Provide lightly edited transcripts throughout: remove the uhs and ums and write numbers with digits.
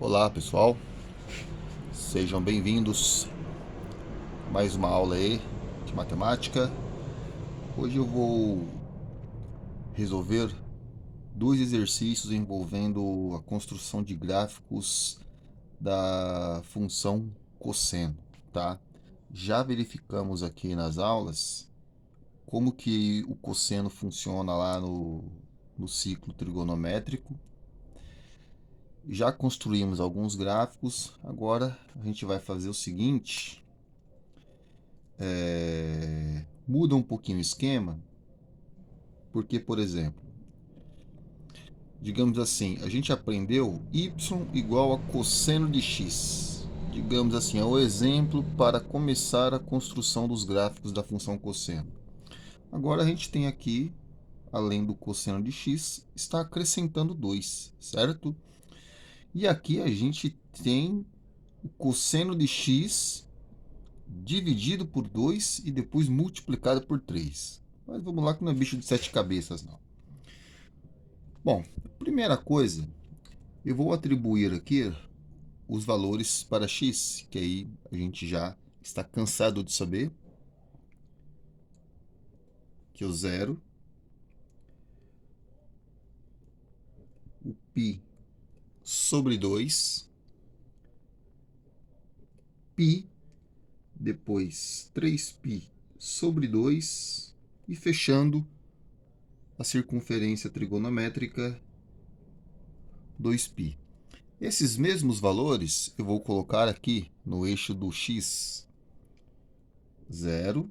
Olá pessoal, sejam bem-vindos a mais uma aula aí de matemática. Hoje eu vou resolver dois exercícios envolvendo a construção de gráficos da função cosseno, tá? Já verificamos aqui nas aulas como que o cosseno funciona lá no ciclo trigonométrico. Já construímos alguns gráficos, agora a gente vai fazer o seguinte. Muda um pouquinho o esquema, porque, por exemplo, digamos assim, a gente aprendeu y igual a cosseno de x. Digamos assim, é o exemplo para começar a construção dos gráficos da função cosseno. Agora a gente tem aqui, além do cosseno de x, está acrescentando 2, certo? E aqui a gente tem o cosseno de x dividido por 2 e depois multiplicado por 3. Mas vamos lá que não é bicho de 7 cabeças, não. Bom, primeira coisa, eu vou atribuir aqui os valores para x, que aí a gente já está cansado de saber, que é o zero, o π sobre 2, π, depois 3π sobre 2 e fechando a circunferência trigonométrica 2π. Esses mesmos valores eu vou colocar aqui no eixo do x, 0,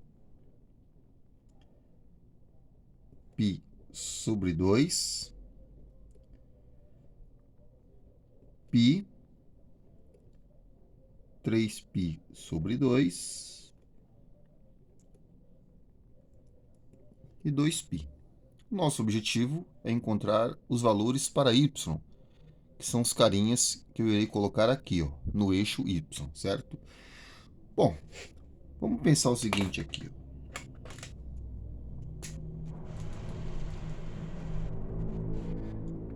π sobre 2, π, 3π sobre 2 e 2π. Nosso objetivo é encontrar os valores para y, que são os carinhas que eu irei colocar aqui, ó, no eixo y, certo? Bom, vamos pensar o seguinte aqui.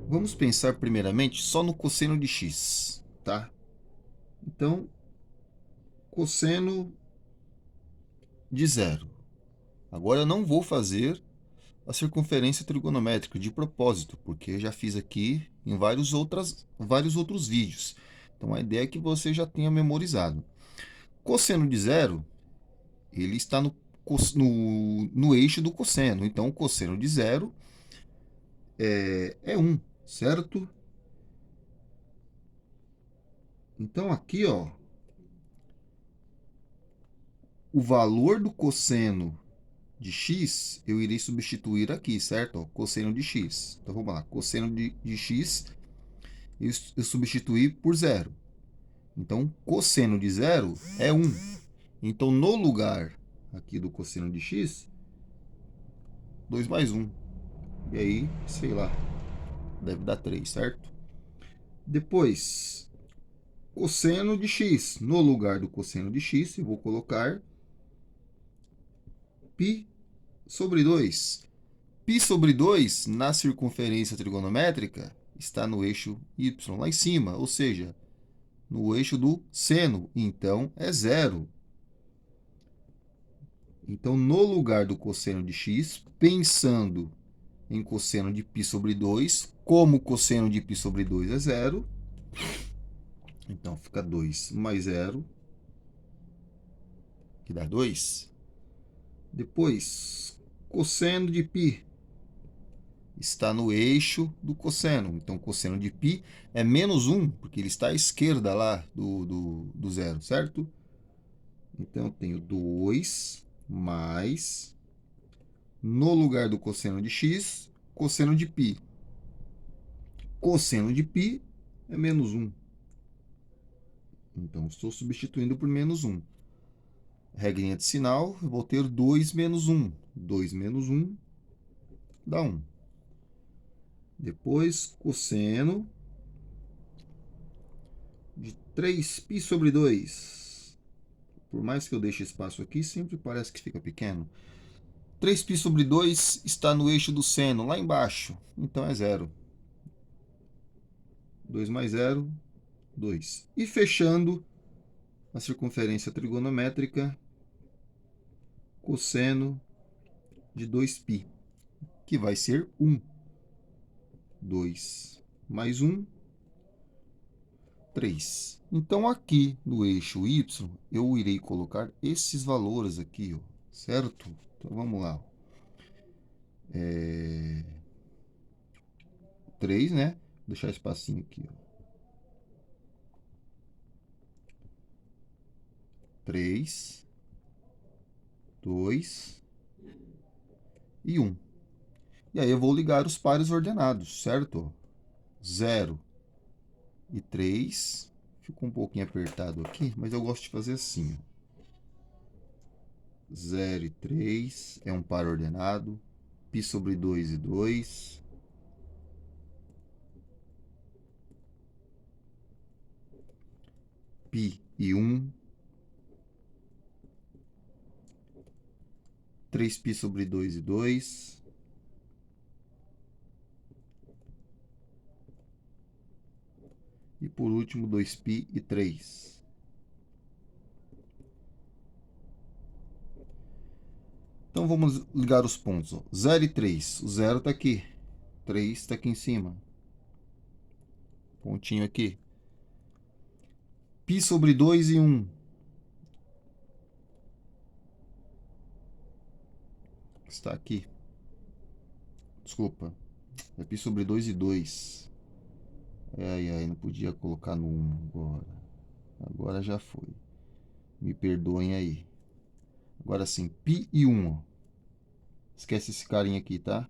Vamos pensar primeiramente só no cosseno de x, tá? Então, cosseno de 0. Agora eu não vou fazer a circunferência trigonométrica de propósito, porque já fiz aqui em vários outros vídeos. Então a ideia é que você já tenha memorizado. Cosseno de 0, ele está no eixo do cosseno. Então o cosseno de 0 é 1, certo? Então aqui, ó, o valor do cosseno de x, eu irei substituir aqui, certo? Ó, cosseno de x. Então vamos lá, cosseno de x, eu substituí por 0. Então, cosseno de 0 é 1. Então, no lugar aqui do cosseno de x, 2 mais 1. E aí, sei lá, deve dar 3, certo? Depois, cosseno de x. No lugar do cosseno de x, eu vou colocar π sobre 2. Π sobre 2, na circunferência trigonométrica, está no eixo y, lá em cima, ou seja, no eixo do seno. Então, é 0. Então, no lugar do cosseno de x, pensando em cosseno de π sobre 2, como cosseno de π sobre 2 é 0, então fica 2 mais 0, que dá 2. Depois, cosseno de π está no eixo do cosseno. Então, cosseno de π é menos 1, porque ele está à esquerda lá do zero, certo? Então, eu tenho 2 mais, no lugar do cosseno de x, cosseno de π. Cosseno de π é menos 1. Então, estou substituindo por menos 1. Regrinha de sinal, eu vou ter 2 menos 1. 2 menos 1 dá 1. Depois, cosseno de 3π sobre 2. Por mais que eu deixe espaço aqui, sempre parece que fica pequeno. 3π sobre 2 está no eixo do seno, lá embaixo. Então, é 0. 2 mais 0, 2. E fechando a circunferência trigonométrica, cosseno de 2π, que vai ser 1. 2 mais 1, 3. Então, aqui no eixo y, eu irei colocar esses valores aqui, ó, certo? Então, vamos lá. 3, né? Vou deixar espacinho aqui, ó. 3, 2 e 1. E aí eu vou ligar os pares ordenados, certo? 0 e 3. Ficou um pouquinho apertado aqui, mas eu gosto de fazer assim. 0 e 3 é um par ordenado. Π sobre 2 e 2. Π e 1. 3π sobre 2 e 2. E por último, 2π e 3. Então vamos ligar os pontos. Ó. 0 e 3. O 0 está aqui. 3 está aqui em cima. Pontinho aqui. Π sobre 2 e 1. Está aqui. Desculpa. É π sobre 2 e 2. Ai, não podia colocar no 1 agora. Agora já foi. Me perdoem aí. Agora sim, π e 1. Ó. Esquece esse carinha aqui, tá?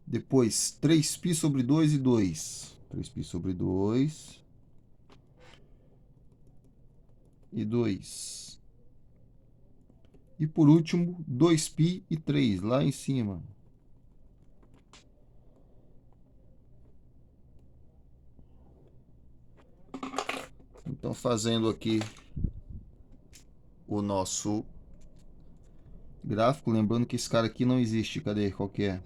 Depois, 3π sobre 2 e 2. 3π sobre 2 e 2. E por último, 2π e 3, lá em cima. Então, fazendo aqui o nosso gráfico, lembrando que esse cara aqui não existe. Cadê? Qual que é?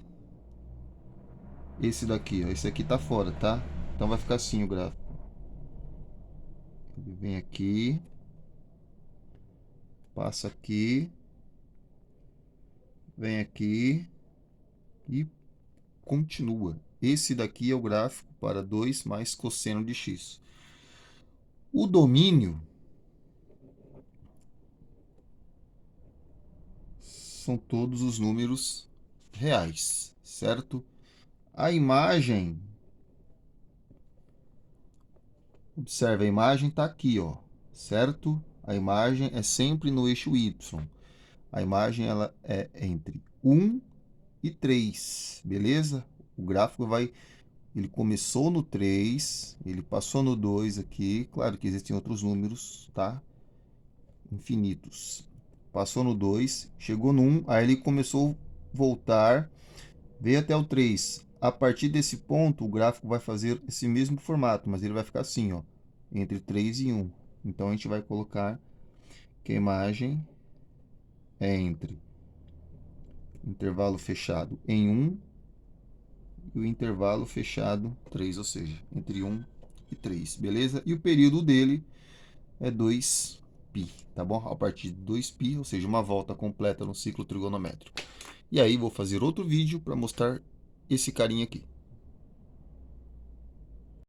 Esse daqui, ó. Esse aqui tá fora, tá? Então vai ficar assim o gráfico. Ele vem aqui, passa aqui, vem aqui e continua. Esse daqui é o gráfico para 2 mais cosseno de x. O domínio são todos os números reais, certo? A imagem, observe, a imagem está aqui, ó, certo? A imagem é sempre no eixo y. A imagem ela é entre 1 e 3, beleza? O gráfico ele começou no 3, ele passou no 2 aqui, claro que existem outros números, tá? Infinitos. Passou no 2, chegou no 1, aí ele começou a voltar, veio até o 3. A partir desse ponto, o gráfico vai fazer esse mesmo formato, mas ele vai ficar assim, ó, entre 3 e 1. Então, a gente vai colocar que a imagem é entre o intervalo fechado em 1 e o intervalo fechado 3, ou seja, entre 1 e 3, beleza? E o período dele é 2π, tá bom? A partir de 2π, ou seja, uma volta completa no ciclo trigonométrico. E aí, vou fazer outro vídeo para mostrar esse carinha aqui.